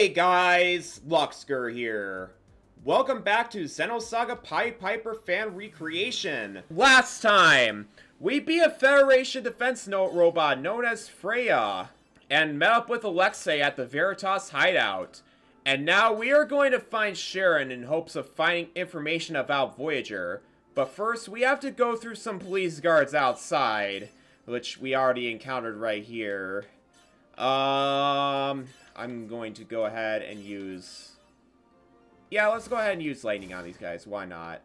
Hey guys, Luxker here. Welcome back to Xenosaga Pied Piper fan recreation. Last time, we beat a Federation defense robot known as Freya, and met up with Alexei at the Veritas hideout. And now we are going to find Sharon in hopes of finding information about Voyager. But first, we have to go through some police guards outside, which we already encountered right here. I'm going to go ahead and use... Yeah, let's go ahead and use lightning on these guys. Why not?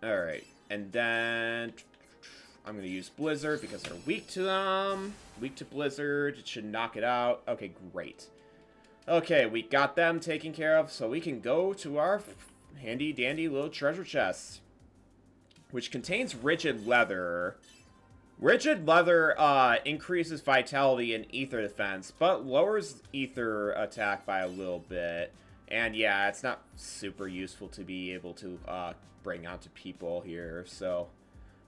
Alright. And then... I'm going to use Blizzard because they're weak to them. Weak to Blizzard. It should knock it out. Okay, great. Okay, we got them taken care of, so we can go to our handy-dandy little treasure chest, which contains rigid leather. Rigid leather increases vitality and ether defense, but lowers ether attack by a little bit. And yeah, it's not super useful to be able to bring out to people here, so...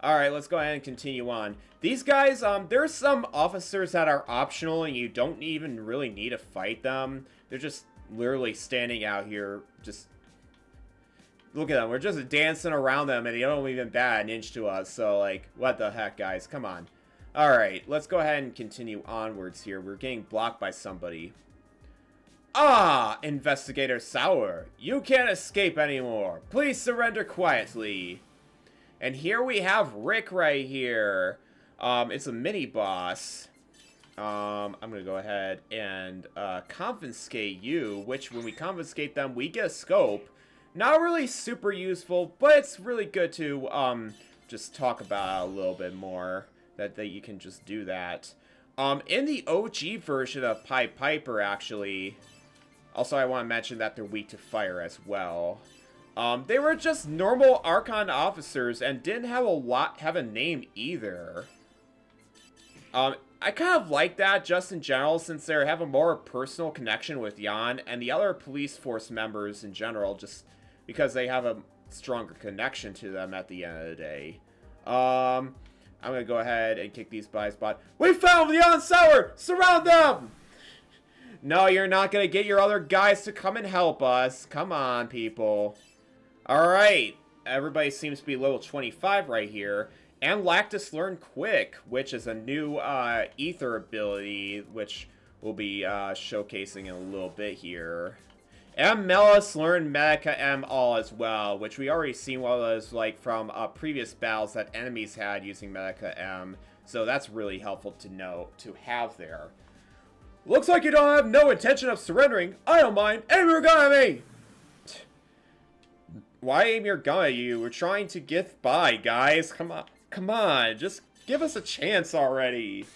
Alright, let's go ahead and continue on. These guys, there's some officers that are optional and you don't even really need to fight them. They're just literally standing out here, just... Look at them, we're just dancing around them and they don't even bat an inch to us, so like, what the heck, guys, come on. Alright, let's go ahead and continue onwards here. We're getting blocked by somebody. Ah, Investigator Sauer, you can't escape anymore. Please surrender quietly. And here we have Rick right here. It's a mini-boss. I'm gonna go ahead and confiscate you, which when we confiscate them, we get a scope. Not really super useful, but it's really good to just talk about a little bit more. That you can just do that. In the OG version of Pied Piper, actually, also I want to mention that they're weak to fire as well. They were just normal Archon officers and didn't have a name either. I kind of like that just in general since they have a more personal connection with Jan and the other police force members in general, just because they have a stronger connection to them at the end of the day. I'm gonna go ahead and kick these by spot. We found Jan Sauer! Surround them! No, you're not gonna get your other guys to come and help us. Come on, people. Alright, everybody seems to be level 25 right here. And Lactus Learn Quick, which is a new ether ability, which we'll be showcasing in a little bit here. And Melis learned Medica M all as well, which we already seen what it was like from previous battles that enemies had using Medica M. So that's really helpful to know, to have there. Looks like you don't have no intention of surrendering. I don't mind. Aim your gun at me! Why aim your gun at you? We're trying to get by, guys. Come on. Come on. Just give us a chance already.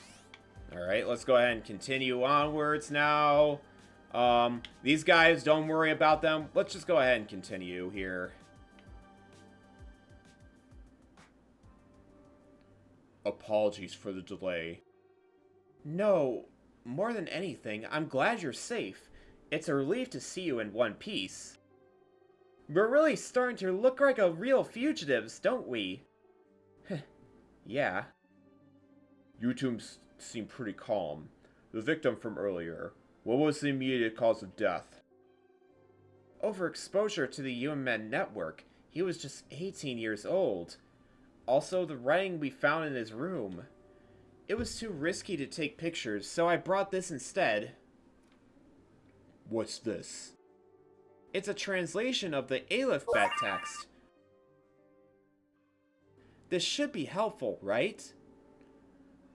Alright, let's go ahead and continue onwards now. These guys, don't worry about them. Let's just go ahead and continue here. Apologies for the delay. No, more than anything, I'm glad you're safe. It's a relief to see you in one piece. We're really starting to look like a real fugitives, don't we? Yeah. You two seem pretty calm. The victim from earlier. What was the immediate cause of death? Overexposure to the UMN network. He was just 18 years old. Also, the writing we found in his room. It was too risky to take pictures, so I brought this instead. What's this? It's a translation of the Aleph-Bet text. This should be helpful, right?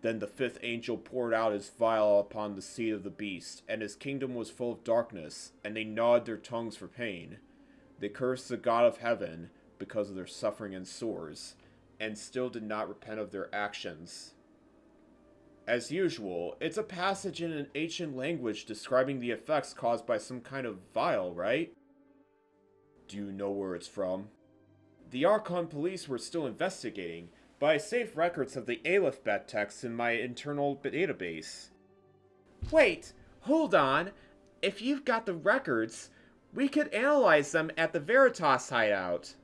Then the fifth angel poured out his vial upon the seat of the beast, and his kingdom was full of darkness, and they gnawed their tongues for pain. They cursed the God of heaven because of their suffering and sores, and still did not repent of their actions. As usual, it's a passage in an ancient language describing the effects caused by some kind of vial, right? Do you know where it's from? The Archon Police were still investigating, but I saved records of the Aleph-Bet text in my internal database. Wait, hold on. If you've got the records, we could analyze them at the Veritas hideout.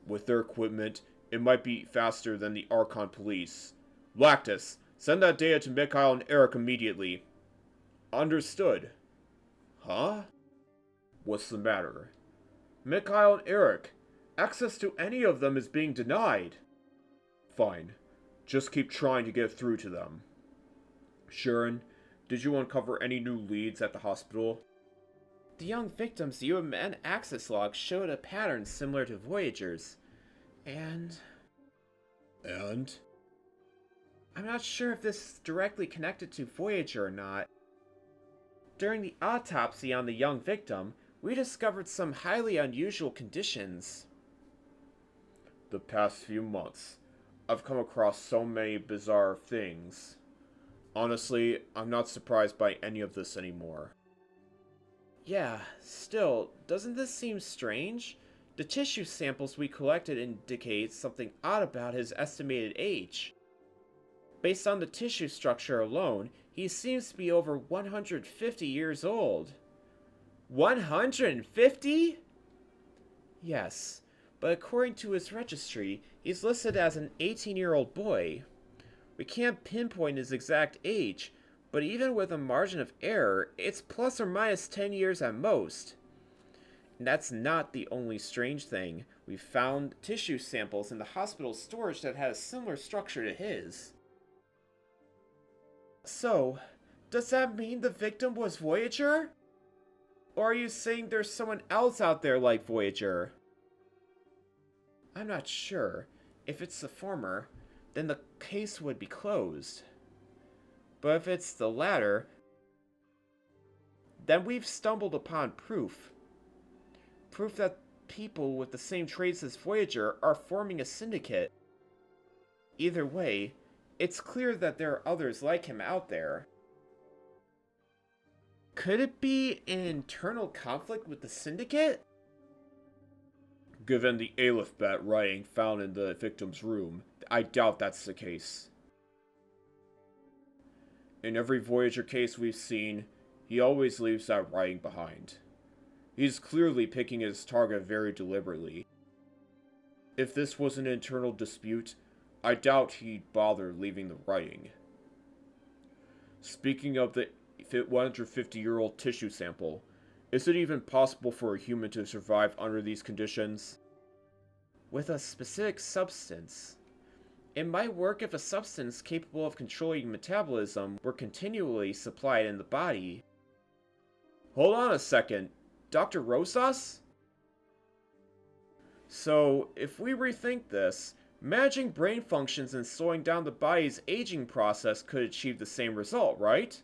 With their equipment, it might be faster than the Archon Police. Lactus, send that data to Mikhail and Eric immediately. Understood. Huh? What's the matter? Mikhail and Eric. Access to any of them is being denied. Fine. Just keep trying to get through to them. Sharon, did you uncover any new leads at the hospital? The young victim's UMN access log showed a pattern similar to Voyager's. And? I'm not sure if this is directly connected to Voyager or not. During the autopsy on the young victim, we discovered some highly unusual conditions. The past few months, I've come across so many bizarre things. Honestly, I'm not surprised by any of this anymore. Yeah, still, doesn't this seem strange? The tissue samples we collected indicate something odd about his estimated age. Based on the tissue structure alone, he seems to be over 150 years old. 150? Yes, but according to his registry, he's listed as an 18-year-old boy. We can't pinpoint his exact age, but even with a margin of error, it's plus or minus 10 years at most. And that's not the only strange thing. We found tissue samples in the hospital's storage that had a similar structure to his. So, does that mean the victim was Voyager? Or are you saying there's someone else out there like Voyager? I'm not sure. If it's the former, then the case would be closed. But if it's the latter, then we've stumbled upon proof. Proof that people with the same traits as Voyager are forming a syndicate. Either way, it's clear that there are others like him out there. Could it be an internal conflict with the syndicate? Given the Aleph bat writing found in the victim's room, I doubt that's the case. In every Voyager case we've seen, he always leaves that writing behind. He's clearly picking his target very deliberately. If this was an internal dispute, I doubt he'd bother leaving the writing. Speaking of the 150-year-old tissue sample, is it even possible for a human to survive under these conditions? With a specific substance. It might work if a substance capable of controlling metabolism were continually supplied in the body. Hold on a second. Dr. Rosas? So, if we rethink this, managing brain functions and slowing down the body's aging process could achieve the same result, right?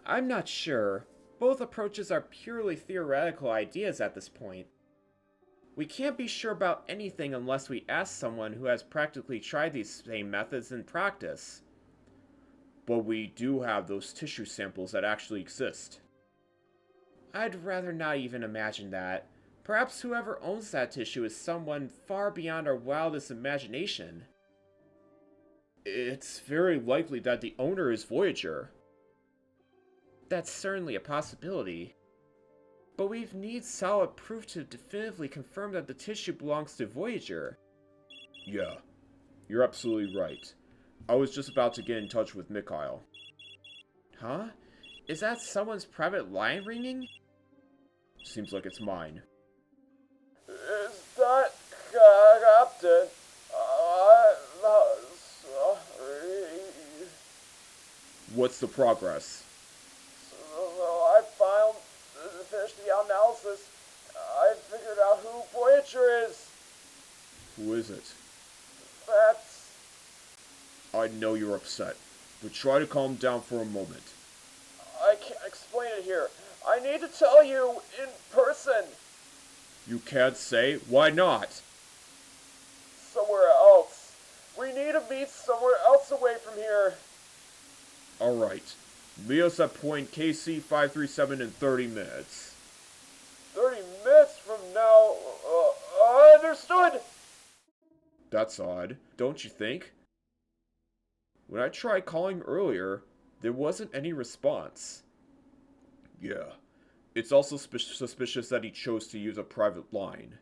I'm not sure. Both approaches are purely theoretical ideas at this point. We can't be sure about anything unless we ask someone who has practically tried these same methods in practice. But we do have those tissue samples that actually exist. I'd rather not even imagine that. Perhaps whoever owns that tissue is someone far beyond our wildest imagination. It's very likely that the owner is Voyager. That's certainly a possibility. But we'd need solid proof to definitively confirm that the tissue belongs to Voyager. Yeah, you're absolutely right. I was just about to get in touch with Mikhail. Huh? Is that someone's private line ringing? Seems like it's mine. Is that Captain? I'm sorry. What's the progress? I finished the analysis. I figured out who Voyager is. Who is it? That's... I know you're upset, but try to calm down for a moment. I can't explain it here. I need to tell you in person. You can't say? Why not? Somewhere else. We need to meet somewhere else away from here. Alright. Meet us at point KC-537 in 30 minutes. 30 minutes from now? Understood! That's odd, don't you think? When I tried calling earlier, there wasn't any response. Yeah. It's also suspicious that he chose to use a private line.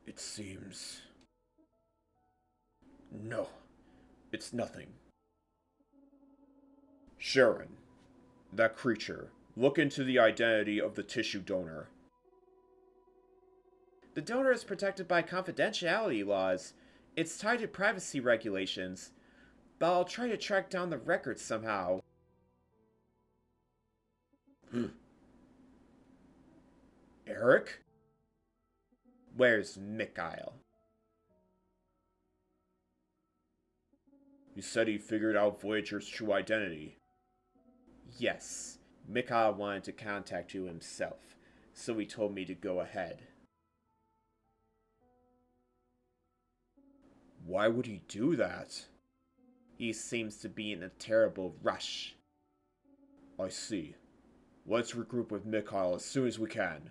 It seems... No. It's nothing. Sharon. That creature. Look into the identity of the tissue donor. The donor is protected by confidentiality laws. It's tied to privacy regulations. But I'll try to track down the records somehow. Eric? Where's Mikhail? You said he figured out Voyager's true identity. Yes. Mikhail wanted to contact you himself, so he told me to go ahead. Why would he do that? He seems to be in a terrible rush. I see. Let's regroup with Mikhail as soon as we can.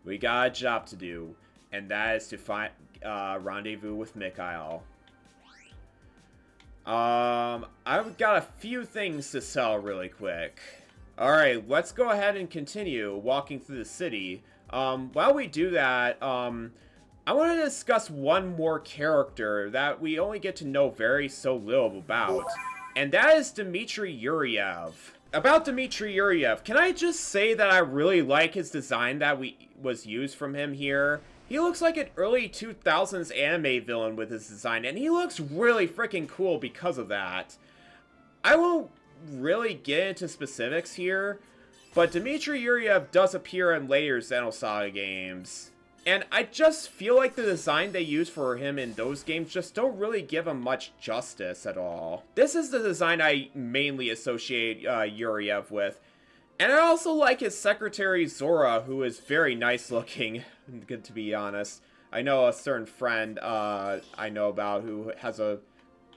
We got a job to do, and that is to find rendezvous with Mikhail. I've got a few things to sell really quick. Alright, let's go ahead and continue walking through the city. While we do that, I want to discuss one more character that we only get to know very so little about. And that is Dmitry Yuriev. About Dmitry Yuriev, can I just say that I really like his design that was used from him here? He looks like an early 2000s anime villain with his design, and he looks really freaking cool because of that. I won't really get into specifics here, but Dmitry Yuriev does appear in later Xenosaga games. And I just feel like the design they use for him in those games just don't really give him much justice at all. This is the design I mainly associate Yuriev with. And I also like his secretary Zora, who is very nice looking, good to be honest. I know a certain friend I know about who has a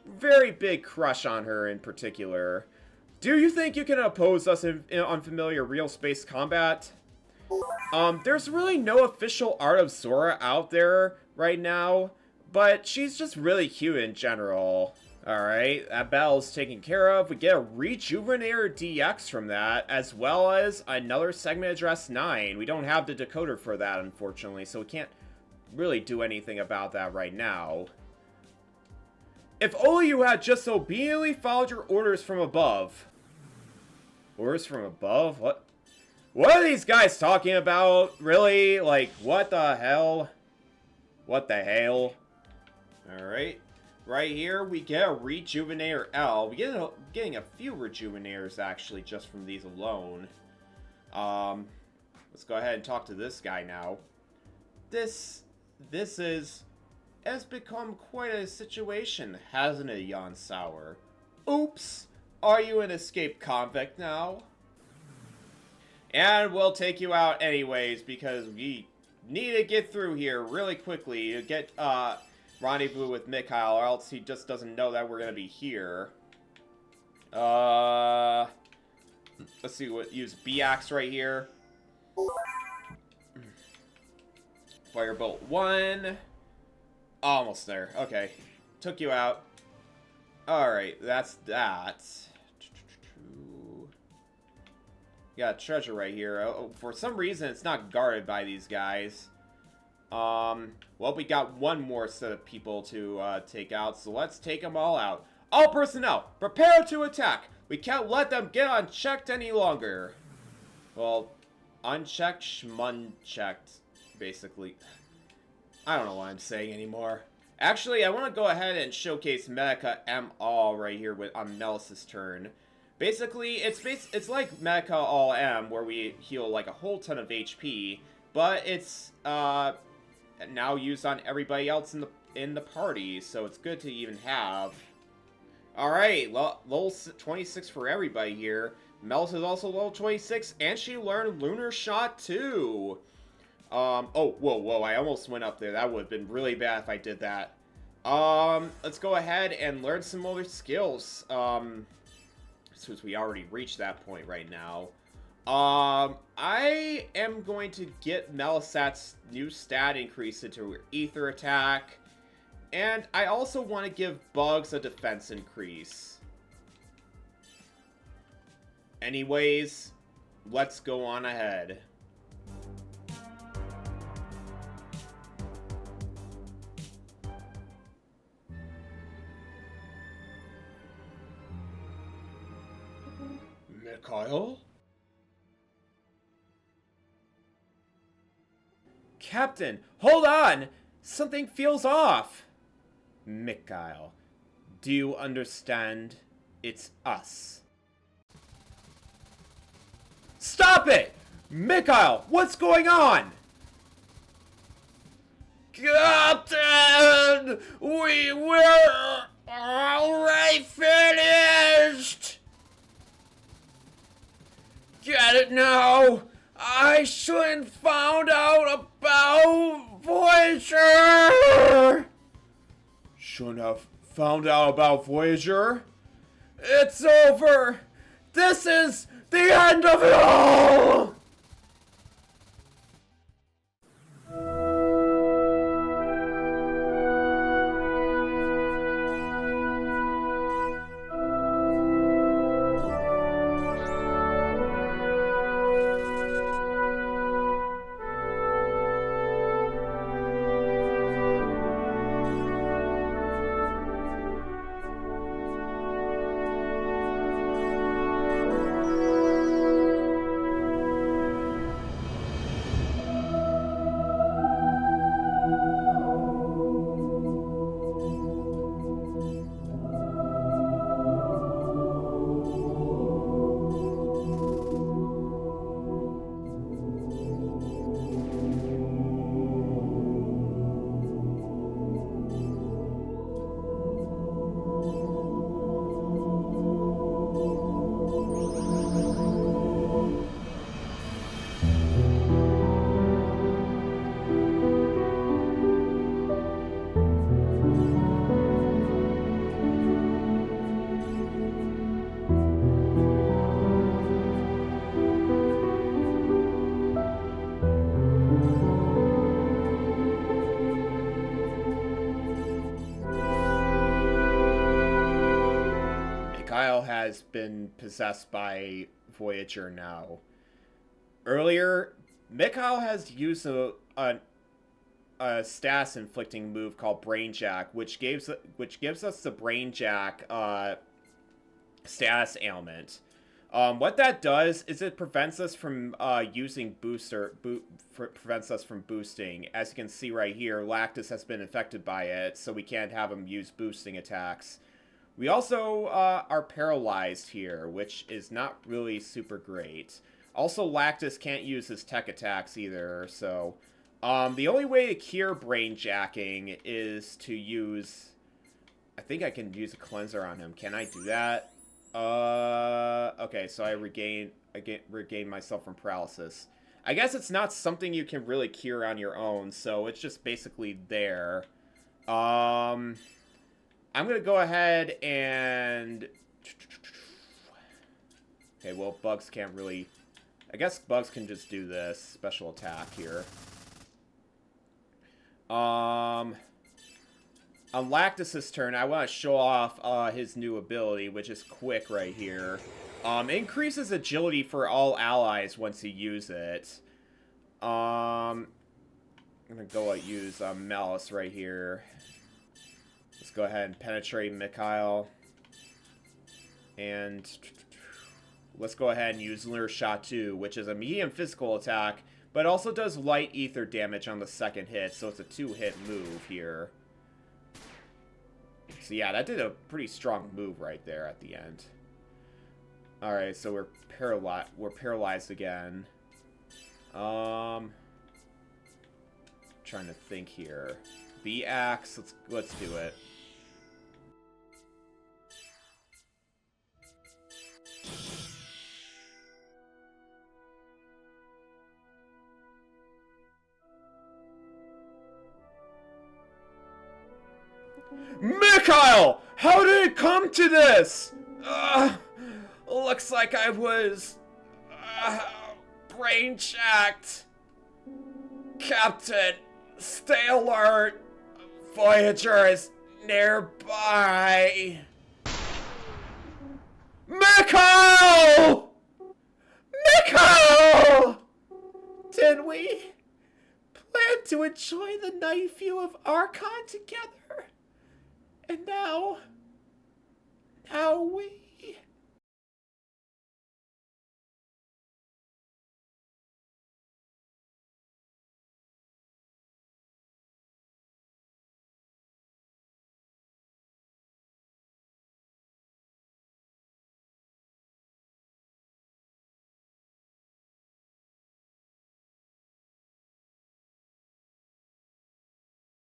very big crush on her in particular. Do you think you can oppose us in unfamiliar real space combat? There's really no official art of Zora out there right now, but she's just really cute in general. Alright, that battle's taken care of. We get a Rejuvenator DX from that, as well as another segment address 9. We don't have the decoder for that, unfortunately, so we can't really do anything about that right now. If only you had just obediently followed your orders from above. Orders from above? What? What are these guys talking about? Really? Like, what the hell? What the hell? Alright. Right here, we get a Rejuvenator L. We're getting a few Rejuvenators, actually, just from these alone. Let's go ahead and talk to this guy now. This has become quite a situation, hasn't it, Jan Sauer? Oops! Are you an escaped convict now? And we'll take you out anyways, because we need to get through here really quickly to get, rendezvous with Mikhail, or else he just doesn't know that we're gonna be here. Let's see, use B-Axe right here. Firebolt 1. Almost there. Okay. Took you out. Alright, that's that. Got a treasure right here. Oh, for some reason, it's not guarded by these guys. Well, we got one more set of people to take out, so let's take them all out. All personnel, prepare to attack! We can't let them get unchecked any longer. Well, unchecked, schmunchecked, basically. I don't know what I'm saying anymore. Actually, I want to go ahead and showcase Medica M All right here on Melis's turn. Basically, it's like Medica All M, where we heal like a whole ton of HP, but it's now used on everybody else in the party, so it's good to even have. Alright, level 26 for everybody here. Melis is also level 26, and she learned Lunar Shot too. Oh, whoa, I almost went up there. That would have been really bad if I did that. Let's go ahead and learn some other skills. Since we already reached that point right now. I am going to get Melisat's new stat increase into her Ether attack. And I also want to give Bugs a defense increase. Anyways, let's go on ahead. Mikhail? Captain, hold on! Something feels off! Mikhail, do you understand? It's us. Stop it! Mikhail, what's going on? Captain! We were already finished! Get it now! I shouldn't found out about Voyager! Shouldn't have found out about Voyager? It's over! This is the end of it all! Has been possessed by Voyager now. Earlier, Mikhail has used a status inflicting move called Brainjack, which gives us the Brainjack status ailment. What that does is it prevents us from using prevents us from boosting. As you can see right here, Lactus has been infected by it, so we can't have him use boosting attacks. We also are paralyzed here, which is not really super great. Also, Lactus can't use his tech attacks either, so... the only way to cure brainjacking is to use... I think I can use a cleanser on him. Can I do that? Okay, so I regain myself from paralysis. I guess it's not something you can really cure on your own, so it's just basically there. I'm going to go ahead and... Okay, well, Bugs can't really... I guess Bugs can just do this special attack here. On Lactus's turn, I want to show off his new ability, which is Quick right here. Increases agility for all allies once you use it. I'm going to go use Malice right here. Let's go ahead and penetrate Mikhail. And let's go ahead and use Lunar Shot 2, which is a medium physical attack, but also does light ether damage on the second hit, so it's a 2-hit move here. So yeah, that did a pretty strong move right there at the end. Alright, so we're paralyzed again. Trying to think here. The axe, let's do it. Mikhail! How did it come to this? Looks like I was... brain-jacked. Captain, stay alert. Voyager is nearby. Mikhail! Mikhail! Did we plan to enjoy the night view of Archon together? And now we...